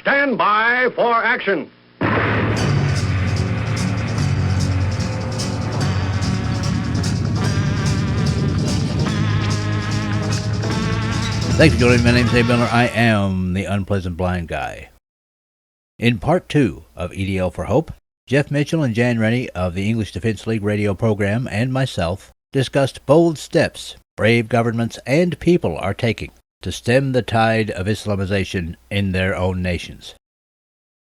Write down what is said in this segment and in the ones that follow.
Stand by for action. Thanks for joining me. My name's Dave Miller. I am the Unpleasant Blind Guy. In part 2 of E.D.L for Hope, Jeff Mitchell and Jan Rennie of the English Defense League radio program and myself discussed bold steps brave governments and people are taking to stem the tide of Islamization in their own nations.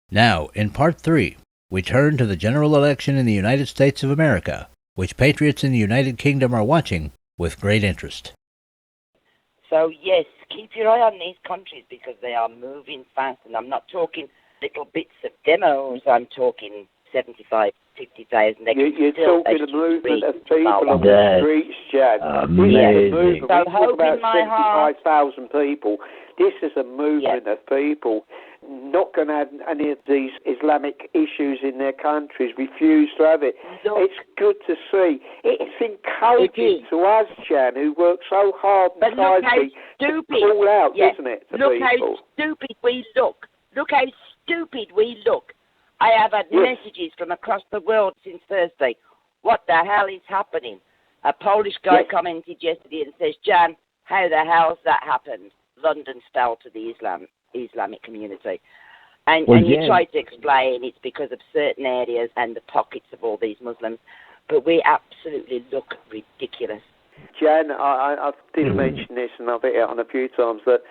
Now, in part 3, we turn to the general election in the United States of America, which patriots in the United Kingdom are watching with great interest. So, yes, keep your eye on these countries because they are moving fast. And I'm not talking little bits of demos. I'm talking 75, 50,000. You're talking a movement of people on the streets, Jan. Amazing. This is a movement. We talk about 75,000 people. This is a movement of people not going to have any of these Islamic issues in their countries, refuse to have it. It's good to see. It's encouraging to us, Jan, who work so hard and tirelessly to call out, isn't it, to look people? How stupid we look. Look how stupid we look. I have had messages from across the world since Thursday. What the hell is happening? A Polish guy commented yesterday and says, Jan, how the hell's that happened? London fell to the Islamic community. And you try to explain it's because of certain areas and the pockets of all these Muslims, but we absolutely look ridiculous. Jan, I did mention this, and I've hit it on a few times, that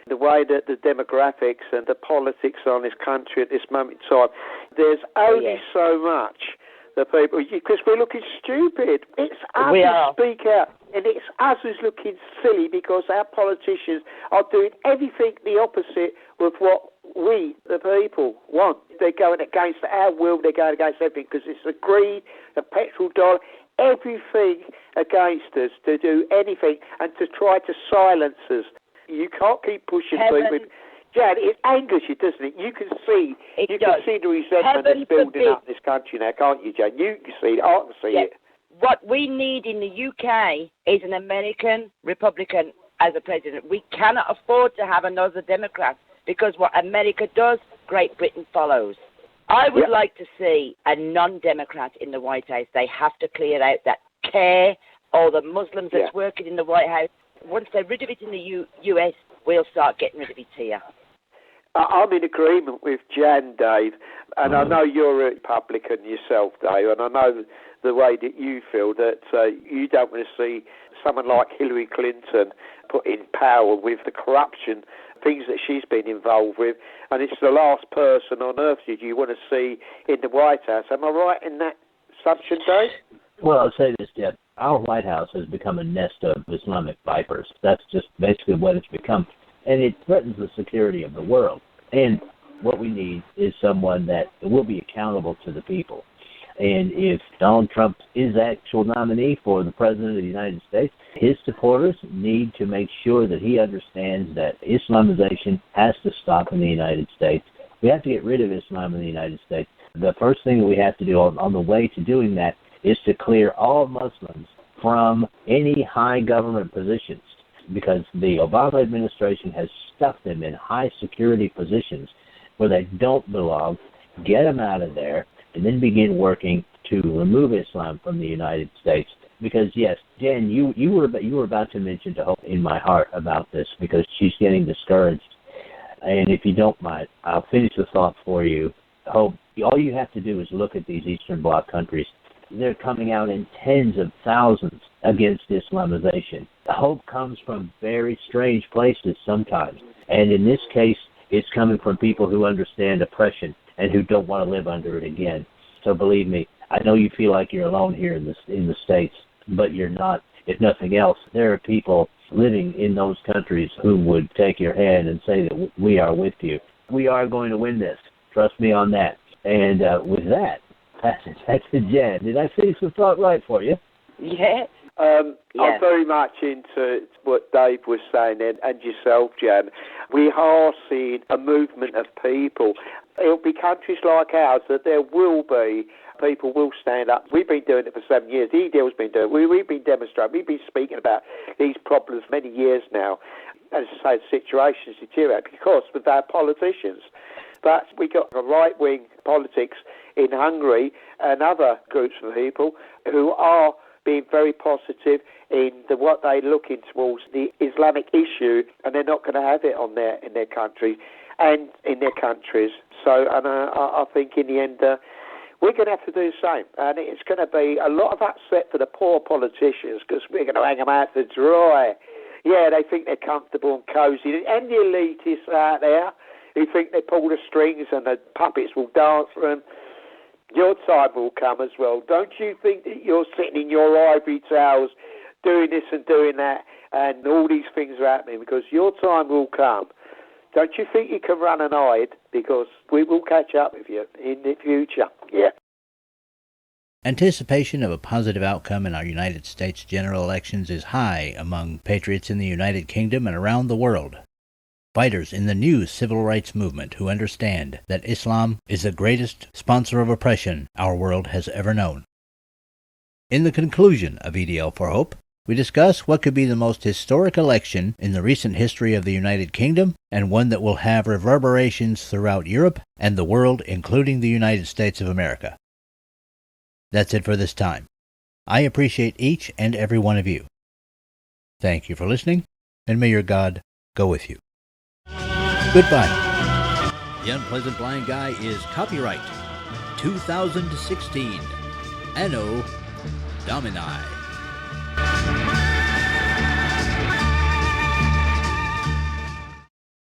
the way that the demographics and the politics are in this country at this moment in time, there's only so much the people, because we're looking stupid. It's us who speak out, and it's us who's looking silly because our politicians are doing everything the opposite of what we, the people, want. They're going against our will, they're going against everything because it's the greed, the petrol dollar, everything against us to do anything and to try to silence us. You can't keep pushing people. Jan, it angers you, doesn't it? You can see see the resentment that's building up in this country now, can't you, Jan? You can see it. I can see it. What we need in the UK is an American Republican as a president. We cannot afford to have another Democrat because what America does, Great Britain follows. I would like to see a non-Democrat in the White House. They have to clear out that care, all the Muslims that's working in the White House. Once they're rid of it in the US, we'll start getting rid of it here. I'm in agreement with Jan, Dave, and I know you're a Republican yourself, Dave, and I know the way that you feel that you don't want to see someone like Hillary Clinton put in power with the corruption, things that she's been involved with, and it's the last person on earth that you want to see in the White House. Am I right in that assumption, Dave? Well, I'll say this, Jeff. Our White House has become a nest of Islamic vipers. That's just basically what it's become. And it threatens the security of the world. And what we need is someone that will be accountable to the people. And if Donald Trump is the actual nominee for the President of the United States, his supporters need to make sure that he understands that Islamization has to stop in the United States. We have to get rid of Islam in the United States. The first thing that we have to do on the way to doing that is to clear all Muslims from any high government positions, because the Obama administration has stuck them in high security positions where they don't belong. Get them out of there, and then begin working to remove Islam from the United States. Because yes, Jen, you were about to mention to Hope in my heart about this because she's getting discouraged. And if you don't mind, I'll finish the thought for you. Hope, all you have to do is look at these Eastern Bloc countries. They're coming out in tens of thousands against Islamization. Hope comes from very strange places sometimes. And in this case, it's coming from people who understand oppression and who don't want to live under it again. So believe me, I know you feel like you're alone here in the States, but you're not. If nothing else, there are people living in those countries who would take your hand and say that we are with you. We are going to win this. Trust me on that. And with that, that's it, Jan. Did I finish the thought right for you? Yeah. I'm very much into what Dave was saying and yourself, Jan. We are seeing a movement of people. It'll be countries like ours that there will be people will stand up. We've been doing it for 7 years. E.D.L's been doing it. We've been demonstrating. We've been speaking about these problems many years now. As I say, the situation's deteriorating because with our politicians, But we got a right-wing politics in Hungary and other groups of people who are being very positive in what they're looking towards the Islamic issue, and they're not going to have it in their country and in their countries. So, and I think in the end, we're going to have to do the same, and it's going to be a lot of upset for the poor politicians because we're going to hang them out to dry. Yeah, they think they're comfortable and cosy, and the elitists out there who think they pull the strings and the puppets will dance for them. Your time will come as well. Don't you think that you're sitting in your ivory towers doing this and doing that and all these things are happening because your time will come? Don't you think you can run and hide because we will catch up with you in the future? Yeah. Anticipation of a positive outcome in our United States general elections is high among patriots in the United Kingdom and around the world. Fighters in the new civil rights movement who understand that Islam is the greatest sponsor of oppression our world has ever known. In the conclusion of E.D.L for Hope, we discuss what could be the most historic election in the recent history of the United Kingdom and one that will have reverberations throughout Europe and the world, including the United States of America. That's it for this time. I appreciate each and every one of you. Thank you for listening, and may your God go with you. Goodbye. The Unpleasant Blind Guy is copyright 2016 Anno Domini.